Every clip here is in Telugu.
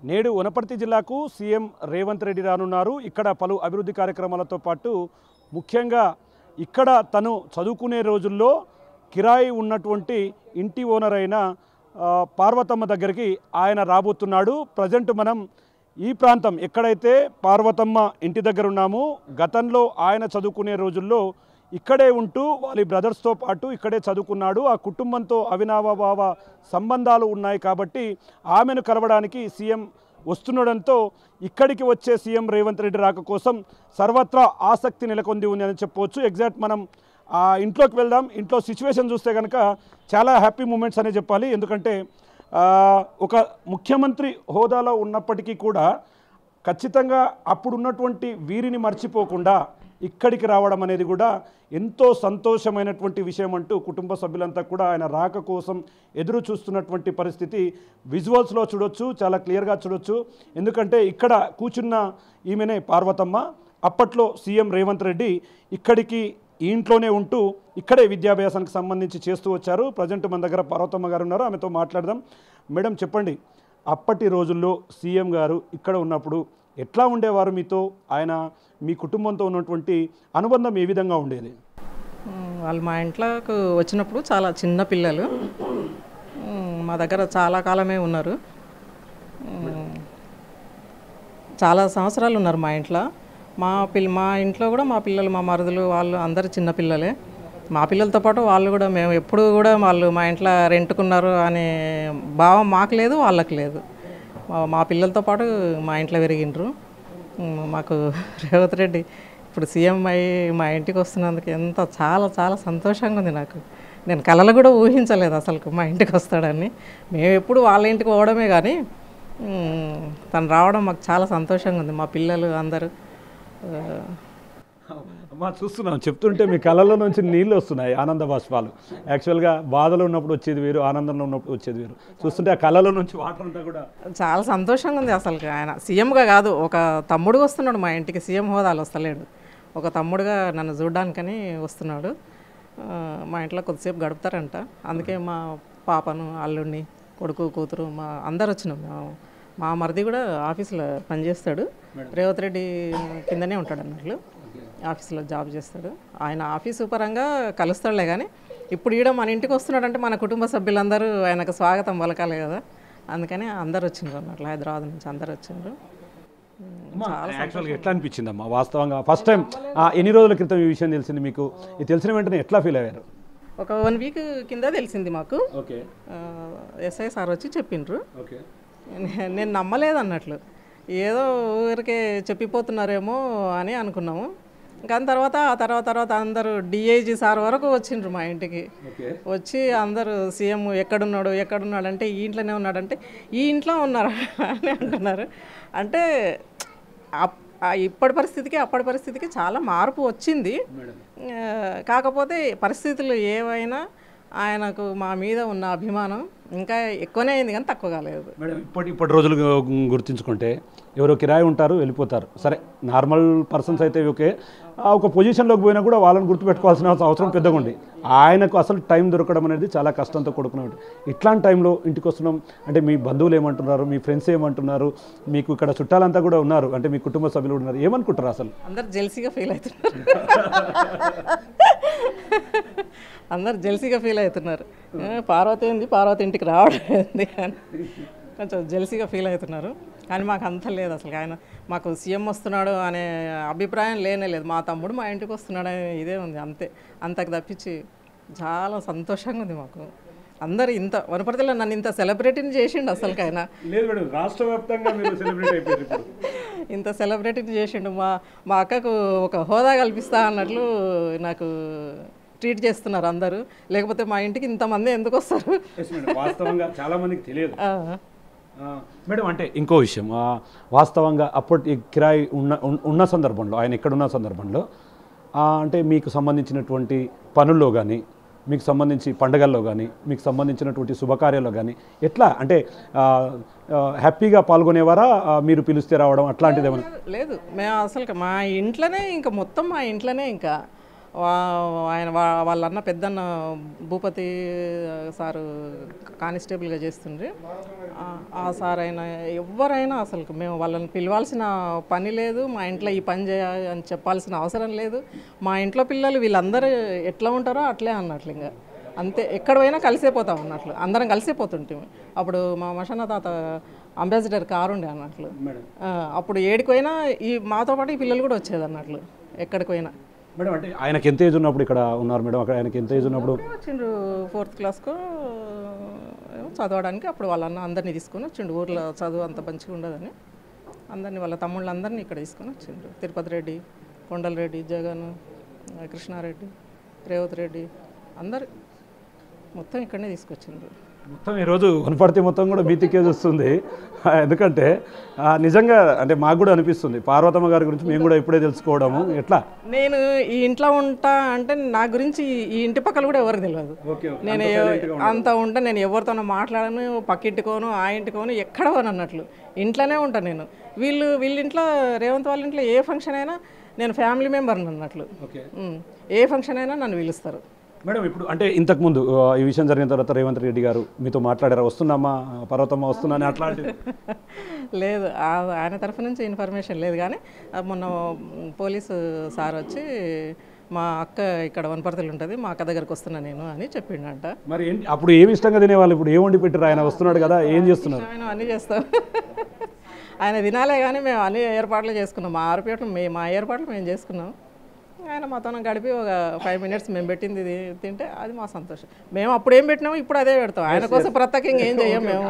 నేడు వనపర్తి జిల్లాకు సీఎం రేవంత్ రెడ్డి రానున్నారు. ఇక్కడ పలు అభివృద్ధి కార్యక్రమాలతో పాటు ముఖ్యంగా ఇక్కడ తను చదువుకునే రోజుల్లో కిరాయి ఉన్నటువంటి ఇంటి ఓనర్ అయిన పార్వతమ్మ దగ్గరికి ఆయన రాబోతున్నాడు. ప్రజెంట్ మనం ఈ ప్రాంతం ఎక్కడైతే పార్వతమ్మ ఇంటి దగ్గర ఉన్నామో గతంలో ఆయన చదువుకునే రోజుల్లో ఇక్కడే ఉంటూ వాళ్ళ బ్రదర్స్తో పాటు ఇక్కడే చదువుకున్నాడు. ఆ కుటుంబంతో అవినాభావ సంబంధాలు ఉన్నాయి కాబట్టి ఆమెను కలవడానికి సీఎం వస్తుండడంతో ఇక్కడికి వచ్చే సీఎం రేవంత్ రెడ్డి రాక కోసం సర్వత్రా ఆసక్తి నెలకొంది ఉంది అని చెప్పవచ్చు. ఎగ్జాక్ట్ మనం ఆ ఇంట్లోకి వెళ్దాం. ఇంట్లో సిచ్యువేషన్ చూస్తే కనుక చాలా హ్యాపీ మూమెంట్స్ అనే చెప్పాలి. ఎందుకంటే ఒక ముఖ్యమంత్రి హోదాలో ఉన్నప్పటికీ కూడా ఖచ్చితంగా అప్పుడున్నటువంటి వీరిని మర్చిపోకుండా ఇక్కడికి రావడం అనేది కూడా ఎంతో సంతోషమైనటువంటి విషయం అంటూ కుటుంబ సభ్యులంతా కూడా ఆయన రాక కోసం ఎదురు చూస్తున్నటువంటి పరిస్థితి విజువల్స్లో చూడొచ్చు, చాలా క్లియర్గా చూడొచ్చు. ఎందుకంటే ఇక్కడ కూర్చున్న ఈమెనే పార్వతమ్మ. అప్పట్లో సీఎం రేవంత్ రెడ్డి ఇక్కడికి ఈ ఇంట్లోనే ఉంటూ ఇక్కడే విద్యాభ్యాసానికి సంబంధించి చేస్తూ వచ్చారు. ప్రజెంట్ మన దగ్గర పార్వతమ్మ గారు ఉన్నారు, ఆమెతో మాట్లాడదాం. మేడం చెప్పండి, అప్పటి రోజుల్లో సీఎం గారు ఇక్కడ ఉన్నప్పుడు ఎట్లా ఉండేవారు మీతో? ఆయన మీ కుటుంబంతో ఉన్నటువంటి అనుబంధం ఏ విధంగా ఉండేది? వాళ్ళు మా ఇంట్లోకి వచ్చినప్పుడు చాలా చిన్న పిల్లలు మా దగ్గర చాలా కాలమే ఉన్నారు. చాలా సంవత్సరాలు ఉన్నారు మా ఇంట్లో. మా ఇంట్లో కూడా మా పిల్లలు, మా మరుదులు వాళ్ళు అందరు చిన్నపిల్లలే. మా పిల్లలతో పాటు వాళ్ళు కూడా మేము ఎప్పుడు కూడా వాళ్ళు మా ఇంట్లో రెంట్కున్నారు అనే భావం మాకు లేదు, వాళ్ళకి లేదు. మా పిల్లలతో పాటు మా ఇంట్లో పెరిగిండ్రు. మాకు రేవంత్ రెడ్డి ఇప్పుడు సీఎం అయ్యి మా ఇంటికి వస్తున్నందుకు చాలా చాలా సంతోషంగా ఉంది నాకు. నేను కలలు కూడా ఊహించలేదు అసలు మా ఇంటికి వస్తాడని. మేము ఎప్పుడు వాళ్ళ ఇంటికి పోవడమే కానీ తను రావడం మాకు చాలా సంతోషంగా ఉంది. మా పిల్లలు అందరూ అమ్మా చూస్తున్నాం, చెప్తుంటే మీ కళ్ళలో నుంచి నీళ్ళు వస్తున్నాయి, ఆనంద బాష్పాలు. యాక్చువల్గా బాధలో ఉన్నప్పుడు వచ్చేది వేరు, ఆనందంలో ఉన్నప్పుడు వచ్చేది వేరు. చూస్తుంటే ఆ కళ్ళలో నుంచి వాటర్ అంతా కూడా చాలా సంతోషంగా ఉంది అసలు. ఆయన సీఎంగా కాదు, ఒక తమ్ముడుగా వస్తున్నాడు మా ఇంటికి. సీఎం హోదాలు వస్తలేడు, ఒక తమ్ముడుగా నన్ను చూడడానికని వస్తున్నాడు. మా ఇంట్లో కొద్దిసేపు గడుపుతారంట. అందుకే మా పాపను, అల్లుడిని, కొడుకు, కూతురు మా అందరు వచ్చినాం. మా మరిది కూడా ఆఫీస్లో పనిచేస్తాడు. రేవంత్ రెడ్డి కిందనే ఉంటాడు అన్నట్లు, ఆఫీస్లో జాబ్ చేస్తాడు. ఆయన ఆఫీసు పరంగా కలుస్తాడులే కానీ ఇప్పుడు ఈడ మన ఇంటికి వస్తున్నాడంటే మన కుటుంబ సభ్యులందరూ ఆయనకు స్వాగతం పలకాలి కదా. అందుకని అందరు వచ్చిండ్రు అన్నట్లు, హైదరాబాద్ నుంచి అందరు వచ్చిండ్రు. యాక్చువల్గా ఎట్లా అనిపించిందమ్మా వాస్తవంగా? ఫస్ట్ టైం ఎన్ని రోజుల క్రితం ఈ విషయం తెలిసింది మీకు? ఇది తెలిసిన వెంటనే ఎట్లా ఫీల్ అయ్యారు? ఒక 1 వీక్ కింద తెలిసింది మాకు. ఓకే, ఎస్ఐ సార్ వచ్చి చెప్పిండ్రు. ఓకే, నేను నమ్మలేదు అన్నట్లు, ఏదో ఊరికే చెప్పిపోతున్నారేమో అని అనుకున్నాము. కానీ తర్వాత అందరూ డిఐజీ సార్ వరకు వచ్చిండ్రు మా ఇంటికి. వచ్చి అందరూ సీఎం ఎక్కడున్నాడు అంటే ఈ ఇంట్లోనే ఉన్నాడంటే ఈ ఇంట్లో ఉన్నారా అని అంటున్నారు. అంటే ఇప్పటి పరిస్థితికి అప్పటి పరిస్థితికి చాలా మార్పు వచ్చింది. కాకపోతే పరిస్థితులు ఏవైనా ఆయనకు మా మీద ఉన్న అభిమానం ఇంకా ఎక్కువనే అయింది కానీ తక్కువ కాలేదు. మేడం ఇప్పటి రోజులు గుర్తించుకుంటే ఎవరో కిరాయి ఉంటారు, వెళ్ళిపోతారు. సరే, నార్మల్ పర్సన్స్ అయితే ఓకే, ఒక పొజిషన్లోకి పోయినా కూడా వాళ్ళని గుర్తుపెట్టుకోవాల్సిన అవసరం పెద్దగా ఉంది. ఆయనకు అసలు టైం దొరకడం అనేది చాలా కష్టంతో కూడుకున్నట్టు. ఇట్లాంటి టైంలో ఇంటికి వస్తున్నాం అంటే మీ బంధువులు ఏమంటున్నారు, మీ ఫ్రెండ్స్ ఏమంటున్నారు, మీకు ఇక్కడ చుట్టాలంతా కూడా ఉన్నారు, అంటే మీ కుటుంబ సభ్యులు ఉన్నారు, ఏమనుకుంటారు? అసలు అందరు జెల్సీగా ఫీల్ అవుతున్నారు. అందరు జెల్సీగా ఫీల్ అవుతున్నారు. పార్వతి ఇంటికి రావడం ఏంది అని కొంచెం జెల్సీగా ఫీల్ అవుతున్నారు. కానీ మాకు అంత లేదు అసలు. ఆయన మాకు సీఎం వస్తున్నాడు అనే అభిప్రాయం లేదు. మా తమ్ముడు మా ఇంటికి వస్తున్నాడు అనే ఇదే ఉంది అంతే. అంతకు తప్పించి చాలా సంతోషంగా ఉంది మాకు. అందరు ఇంత వనపర్తిలో నన్ను ఇంత సెలబ్రిటీని చేసిండు అసలు. ఆయన రాష్ట్ర వ్యాప్తంగా ఇంత సెలబ్రిటీని చేసిండు. మా అక్కకు ఒక హోదా కల్పిస్తా అన్నట్లు నాకు ట్రీట్ చేస్తున్నారు అందరూ. లేకపోతే మా ఇంటికి ఇంతమంది ఎందుకు వస్తారు? వాస్తవంగా చాలా మందికి తెలియదు మేడం. అంటే ఇంకో విషయం, వాస్తవంగా అప్పటి కిరాయి ఉన్న సందర్భంలో, ఆయన ఎక్కడున్న సందర్భంలో అంటే మీకు సంబంధించినటువంటి పనుల్లో కానీ, మీకు సంబంధించి పండగల్లో కానీ, మీకు సంబంధించినటువంటి శుభకార్యాల్లో కానీ ఎట్లా అంటే హ్యాపీగా పాల్గొనేవారా? మీరు పిలిస్తే రావడం అట్లాంటిది ఏమన్నా? లేదు, మేము అసలు మా ఇంట్లోనే ఇంకా మొత్తం మా ఇంట్లోనే ఇంకా ఆయన వాళ్ళన్న పెద్దన్న భూపతి సారు కానిస్టేబుల్గా చేస్తుండ్రి. ఆ సార్ అయినా ఎవరైనా అసలు మేము వాళ్ళని పిలవాల్సిన పని లేదు, మా ఇంట్లో ఈ పని చేయాలి అని చెప్పాల్సిన అవసరం లేదు. మా ఇంట్లో పిల్లలు వీళ్ళందరూ ఎట్లా ఉంటారో అట్లే అన్నట్లు, ఇంకా అంతే. ఎక్కడ పోయినా కలిసిపోతాం అన్నట్లు, అందరం కలిసిపోతుంటాం. అప్పుడు మా మషన్న తాత అంబాసిడర్ కారు ఉండే అన్నట్లు. అప్పుడు ఏడికి పోయినా ఈ మాతో పాటు ఈ పిల్లలు కూడా వచ్చేది అన్నట్లు ఎక్కడికి పోయినా. మేడం అంటే ఆయనకి ఎంత ఏజ్ ఉన్నప్పుడు ఇక్కడ ఉన్నారు మేడం? అక్కడ ఆయనకి ఎంత ఏజ్ ఉన్నప్పుడు వచ్చిండ్రు? 4th క్లాస్కు చదవడానికి. అప్పుడు వాళ్ళన్న అందరినీ తీసుకొని వచ్చిండు. ఊర్లో చదువు అంత మంచిగా ఉండదని అందరినీ, వాళ్ళ తమ్ముళ్ళందరినీ ఇక్కడ తీసుకొని వచ్చిండ్రు. తిరుపతి రెడ్డి, కొండల రెడ్డి, జగన్, కృష్ణారెడ్డి, రేవత్ రెడ్డి అందరు మొత్తం ఇక్కడనే తీసుకొచ్చిండ్రు. మొత్తం ఈరోజు వనపర్తి మొత్తం కూడా బీతికేజ్ వస్తుంది. ఎందుకంటే నిజంగా అంటే మాకు కూడా అనిపిస్తుంది పార్వతమ్మ గారి గురించి మేము కూడా ఇప్పుడే తెలుసుకోవడము. ఎట్లా నేను ఈ ఇంట్లో ఉంటా అంటే నా గురించి ఈ ఇంటి పక్కల కూడా ఎవరికి తెలియదు. నేను అంత ఉంటా, నేను ఎవరితోనో మాట్లాడను, పక్కింటికోను ఆ ఇంటికోను ఎక్కడ పోను అన్నట్లు ఇంట్లోనే ఉంటాను నేను. వీళ్ళింట్లో రేవంత్ వాళ్ళ ఇంట్లో ఏ ఫంక్షన్ అయినా నేను ఫ్యామిలీ మెంబర్ని అన్నట్లు. ఏ ఫంక్షన్ అయినా నన్ను పిలుస్తారు. మేడం ఇప్పుడు అంటే ఇంతకుముందు ఈ విషయం జరిగిన తర్వాత రేవంత్ రెడ్డి గారు మీతో మాట్లాడారా? వస్తున్నామా పర్వతమ్మ వస్తున్నా అని అట్లాంటిది? లేదు, ఆయన తరఫు నుంచి ఇన్ఫర్మేషన్ లేదు. కానీ మొన్న పోలీసు సార్ వచ్చి మా అక్క ఇక్కడ వనపర్తిలో ఉంటుంది, మా అక్క దగ్గరకు వస్తున్నా నేను అని చెప్పిండంట. మరి అప్పుడు ఏమి ఇష్టంగా తినేవాళ్ళు? ఇప్పుడు ఏం వండి పెట్టారు? ఆయన వస్తున్నాడు కదా, ఏం చేస్తున్నారు? ఆయన అన్నీ చేస్తాం. ఆయన తినాలే కానీ మేము అన్ని ఏర్పాట్లు చేసుకున్నాం. మా ఆరుపేటలు మా ఏర్పాట్లు మేము చేసుకున్నాం. ఆయన మాతో గడిపి ఒక 5 minutes మేము పెట్టింది తింటే అది మా సంతోషం. మేము అప్పుడు ఏం పెట్టినామో ఇప్పుడు అదే పెడతాం. ఆయన కోసం ప్రత్యేకంగా ఏం చెయ్యం మేము.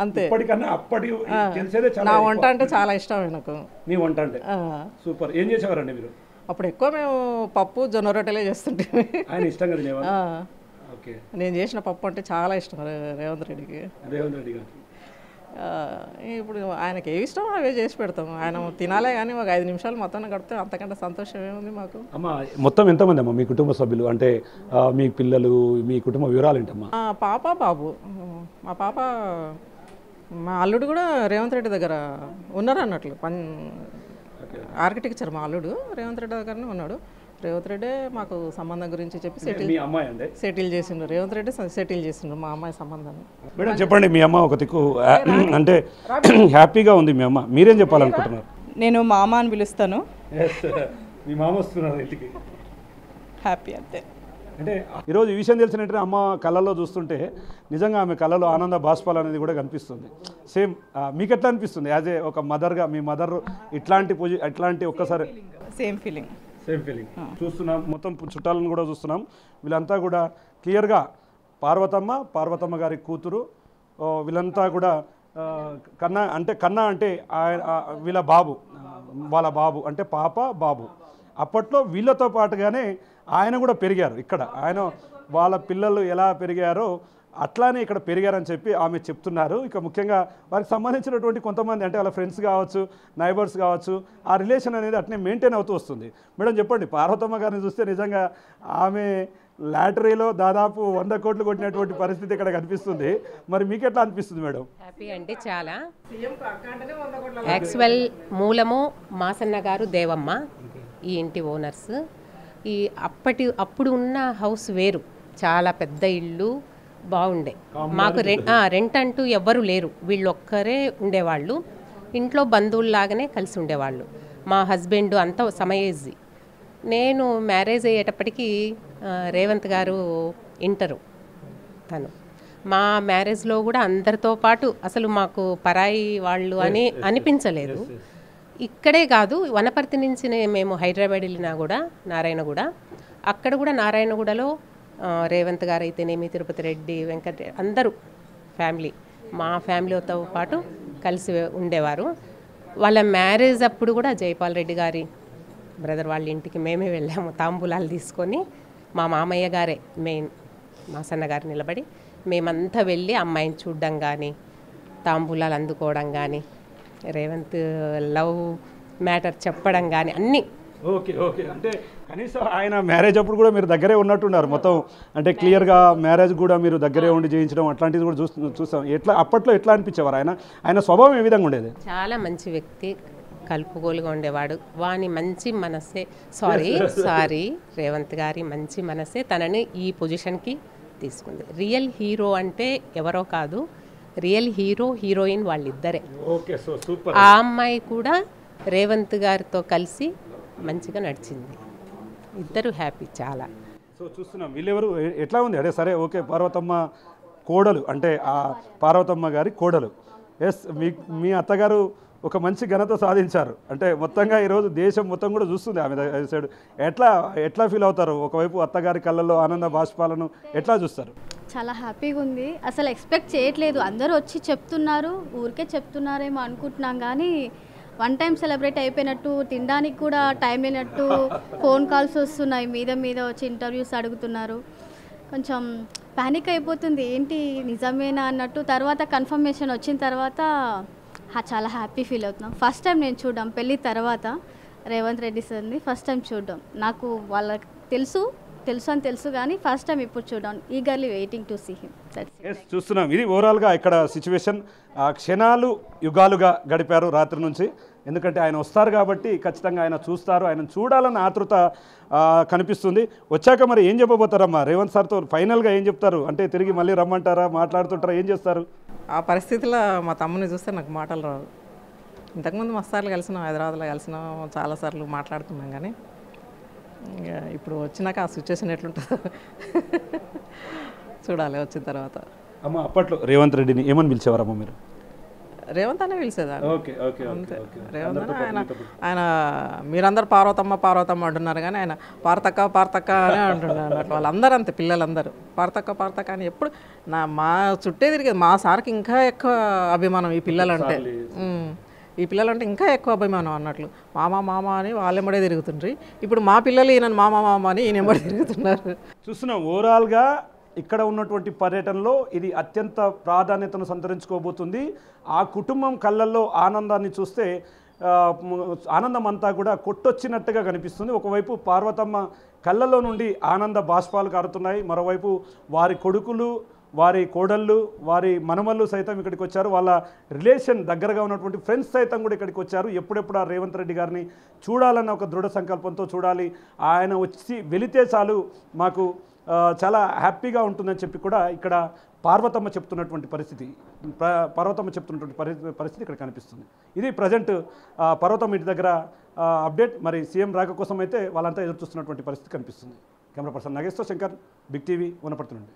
అంతే. నా వంట అంటే చాలా ఇష్టం ఆయనకు. నీ వంట అంటే సూపర్. ఏం చేసేవారండి మీరు? అప్పుడు ఎక్కువ మేము పప్పు జొన్న రొట్టెలే చేస్తుంటే ఆయన ఇష్టంగా తినేవారు. నేను చేసిన పప్పు అంటే చాలా ఇష్టం రేవంత్ రెడ్డికి. ఇప్పుడు ఆయనకి ఏవి ఇష్టం అవే చేసి పెడతాం. ఆయన తినాలే కానీ ఒక 5 నిమిషాలు మొత్తం గడిపితే అంతకంటే సంతోషం ఏముంది మాకు. అమ్మ మొత్తం ఎంతమంది అమ్మా మీ కుటుంబ సభ్యులు? అంటే మీ పిల్లలు, మీ కుటుంబ వివరాలు ఏంటమ్మా? పాప, బాబు. మా పాప, మా అల్లుడు కూడా రేవంత్ రెడ్డి దగ్గర ఉన్నారు అన్నట్లు. ఆర్కిటెక్చర్ మా అల్లుడు రేవంత్ రెడ్డి దగ్గరనే ఉన్నాడు. రేవంత్ రెడ్డి మాకు సంబంధం గురించి చెప్పి సెటిల్ చేసిండ్రు. రేవంత్ రెడ్డి సెటిల్ చేసిండ్రు మా అమ్మాయి సంబంధాన్ని. మేడం చెప్పండి, మీ అమ్మ ఒక దిక్కు అంటే హ్యాపీగా ఉంది మీ అమ్మ, మీరేం చెప్పాలనుకుంటున్నారు? నేను మామ అని పిలుస్తాను. మీ మామ వస్తున్నారు ఇంటికి, హ్యాపీ అంతే. అంటే ఈరోజు ఈ విషయం తెలిసినట్టు అమ్మ కళ్ళల్లో చూస్తుంటే నిజంగా ఆమె కళ్ళలో ఆనంద బాష్పాలు అనేది కూడా కనిపిస్తుంది. సేమ్ మీకు ఎట్లా అనిపిస్తుంది యాజ్ ఏ ఒక మదర్గా? మీ మదర్ ఇట్లాంటి ఒక్కసారి సేమ్ ఫీలింగ్ చూస్తున్నాం. మొత్తం చుట్టాలను కూడా చూస్తున్నాం. వీళ్ళంతా కూడా క్లియర్గా పార్వతమ్మ గారి కూతురు. వీళ్ళంతా కూడా కన్నా అంటే వీళ్ళ బాబు, వాళ్ళ బాబు అంటే పాప బాబు. అప్పట్లో వీళ్ళతో పాటుగానే ఆయన కూడా పెరిగారు ఇక్కడ. ఆయన వాళ్ళ పిల్లలు ఎలా పెరిగారో అట్లానే ఇక్కడ పెరిగారని చెప్పి ఆమె చెప్తున్నారు. ఇక ముఖ్యంగా వారికి సంబంధించినటువంటి కొంతమంది అంటే వాళ్ళ ఫ్రెండ్స్ కావచ్చు, నైబర్స్ కావచ్చు, ఆ రిలేషన్ అనేది అట్నే మెయింటైన్ అవుతూ వస్తుంది. మేడం చెప్పండి, పార్వతమ్మ గారిని చూస్తే నిజంగా ఆమె లాటరీలో దాదాపు 100 కోట్లు కొట్టినటువంటి పరిస్థితి ఇక్కడ కనిపిస్తుంది. మరి మీకు ఎట్లా అనిపిస్తుంది మేడం? హ్యాపీ అంటే చాలా. యాక్చువల్ మూలము మాసన్న గారు, దేవమ్మ ఈ ఇంటి ఓనర్స్. అప్పుడు ఉన్న హౌస్ వేరు, చాలా పెద్ద ఇల్లు, బాగుండే. మాకు రెంట్ అంటూ ఎవ్వరు లేరు, వీళ్ళు ఒక్కరే ఉండేవాళ్ళు. ఇంట్లో బంధువుల్లాగానే కలిసి ఉండేవాళ్ళు. మా హస్బెండ్ అంతా సమయేజీ. నేను మ్యారేజ్ అయ్యేటప్పటికీ రేవంత్ గారు ఇంటరు. తను మా మ్యారేజ్లో కూడా అందరితో పాటు అసలు మాకు పరాయి వాళ్ళు అని అనిపించలేదు. ఇక్కడే కాదు, వనపర్తి నుంచి మేము హైదరాబాద్ వెళ్ళినా కూడా నారాయణగూడ, అక్కడ కూడా నారాయణగూడలో రేవంత్ గారు అయితేనేమి, తిరుపతి రెడ్డి, వెంకట అందరూ ఫ్యామిలీ, మా ఫ్యామిలీతో పాటు కలిసి ఉండేవారు. వాళ్ళ మ్యారేజ్ అప్పుడు కూడా జైపాల్ రెడ్డి గారి బ్రదర్ వాళ్ళ ఇంటికి మేమే వెళ్ళాము తాంబూలాలు తీసుకొని. మా మామయ్య గారే మెయిన్, మా సన్నగారు నిలబడి మేమంతా వెళ్ళి అమ్మాయిని చూడడం కానీ, తాంబూలాలు అందుకోవడం కానీ, రేవంత్ లవ్ మ్యాటర్ చెప్పడం కానీ అన్నీ. ఓకే అంటే కనీసం ఆయన మ్యారేజ్ అప్పుడు కూడా మీరు దగ్గరే ఉన్నట్టున్నారు మొత్తం. అంటే క్లియర్గా మ్యారేజ్ కూడా మీరు దగ్గరే ఉండి చేయించడం అట్లాంటిది కూడా చూస్తాం. అప్పట్లో ఎట్లా అనిపించేవారు ఆయన స్వభావం ఏ విధంగా ఉండేది? చాలా మంచి వ్యక్తి, కలుపుగోలుగా ఉండేవాడు. వాని మంచి మనసే సారీ రేవంత్ గారి మంచి మనసే తనని ఈ పొజిషన్కి తీసుకుంది. రియల్ హీరో అంటే ఎవరో కాదు, రియల్ హీరో హీరోయిన్ వాళ్ళిద్దరే. Okay, so super. ఆ అమ్మాయి కూడా రేవంత్ గారితో కలిసి మంచిగా నడిచింది. ఇద్దరు హ్యాపీ చాలా. సో చూస్తున్నాం వీళ్ళెవరు ఎట్లా ఉంది అదే సరే ఓకే పార్వతమ్మ కోడలు అంటే ఆ పార్వతమ్మ గారి కోడలు. ఎస్ మీ అత్తగారు ఒక మంచి ఘనత సాధించారు అంటే మొత్తంగా ఈరోజు దేశం మొత్తం కూడా చూస్తుంది ఆమె సైడ్. ఎట్లా ఫీల్ అవుతారు? ఒకవైపు అత్తగారి కళ్ళల్లో ఆనంద బాష్పాలను ఎట్లా చూస్తారు? చాలా హ్యాపీగా ఉంది. అసలు ఎక్స్పెక్ట్ చేయట్లేదు. అందరూ వచ్చి చెప్తున్నారు, ఊరికే చెప్తున్నారేమో అనుకుంటున్నాం కానీ వన్ టైం సెలబ్రేట్ అయిపోయినట్టు, తినడానికి కూడా టైం లేనట్టు ఫోన్ కాల్స్ వస్తున్నాయి, మీద వచ్చి ఇంటర్వ్యూస్ అడుగుతున్నారు. కొంచెం ప్యానిక్ అయిపోతుంది, ఏంటి నిజమేనా అన్నట్టు. తర్వాత కన్ఫర్మేషన్ వచ్చిన తర్వాత చాలా హ్యాపీ ఫీల్ అవుతున్నాం. ఫస్ట్ టైం నేను చూడడం పెళ్ళి తర్వాత రేవంత్ రెడ్డి సార్ని ఫస్ట్ టైం చూడడం. నాకు వాళ్ళకి తెలుసు కానీ ఫస్ట్ టైం ఇప్పుడు చూడడం. Eagerly waiting to see him. Yes చూస్తున్నాం. ఇది ఓవరాల్గా ఇక్కడ సిచ్యువేషన్. క్షణాలు యుగాలుగా గడిపారు రాత్రి నుంచి. ఎందుకంటే ఆయన వస్తారు కాబట్టి ఖచ్చితంగా ఆయన చూస్తారు, ఆయన చూడాలన్న ఆతృత కనిపిస్తుంది. వచ్చాక మరి ఏం చెప్పబోతారమ్మా రేవంత్ సార్తో? ఫైనల్గా ఏం చెప్తారు? అంటే తిరిగి మళ్ళీ రమ్మంటారా, మాట్లాడుతుంటారా, ఏం చేస్తారు? ఆ పరిస్థితిలో మా తమ్ముని చూస్తే నాకు మాటలు రావు. ఇంతకుముందు మస్తార్లు కలిసినాం, హైదరాబాద్లో కలిసినాం, చాలాసార్లు మాట్లాడుకున్నాం కానీ ఇప్పుడు వచ్చినాక ఆ సిచ్యువేషన్ ఎట్లుంటుందో చూడాలి వచ్చిన తర్వాత. అమ్మ అప్పట్లో రేవంత్ రెడ్డిని ఏమని పిలిచేవారమ్మ మీరు? రేవంత్ అనే పిలిచేదాన్ని. అంతే. రేవంత్ అని ఆయన మీరందరూ పార్వతమ్మ అంటున్నారు కానీ ఆయన పార్తక్క అని అంటున్నారు అన్నట్టు. వాళ్ళందరూ అంతే, పిల్లలందరూ పార్తక్క అని ఎప్పుడు మా చుట్టే తిరిగేది. మా సార్కి ఇంకా ఎక్కువ అభిమానం ఈ పిల్లలంటే. ఈ పిల్లలంటే ఇంకా ఎక్కువ అభిమానం అన్నట్లు. మామ అని వాళ్ళెంబడే తిరుగుతుండ్రి. ఇప్పుడు మా పిల్లలు ఈయన మామ అని ఈయన ఎంబడే తిరుగుతున్నారు. చూస్తున్నాం ఓవరాల్గా ఇక్కడ ఉన్నటువంటి పర్యటనలో ఇది అత్యంత ప్రాధాన్యతను సంతరించుకోబోతుంది. ఆ కుటుంబం కళ్ళల్లో ఆనందాన్ని చూస్తే ఆనందం అంతా కూడా కొట్టొచ్చినట్టుగా కనిపిస్తుంది. ఒకవైపు పార్వతమ్మ కళ్ళల్లో నుండి ఆనంద బాష్పాలు కారుతున్నాయి, మరోవైపు వారి కొడుకులు, వారి కోడళ్ళు, వారి మనమళ్ళు సైతం ఇక్కడికి వచ్చారు. వాళ్ళ రిలేషన్ దగ్గరగా ఉన్నటువంటి ఫ్రెండ్స్ సైతం కూడా ఇక్కడికి వచ్చారు. ఎప్పుడెప్పుడు ఆ రేవంత్ రెడ్డి గారిని చూడాలన్న ఒక దృఢ సంకల్పంతో చూడాలి, ఆయన వచ్చి వెళితే చాలు మాకు చాలా హ్యాపీగా ఉంటుందని చెప్పి కూడా ఇక్కడ పార్వతమ్మ చెప్తున్నటువంటి పరిస్థితి ఇక్కడ కనిపిస్తుంది. ఇది ప్రజెంట్ పార్వతమ్మ ఇంటి దగ్గర అప్డేట్. మరి సీఎం రాక కోసం అయితే వాళ్ళంతా ఎదురు చూస్తున్నటువంటి పరిస్థితి కనిపిస్తుంది. Camera person Nageshwar Shankar, big TV, Wanaparthy నుండి.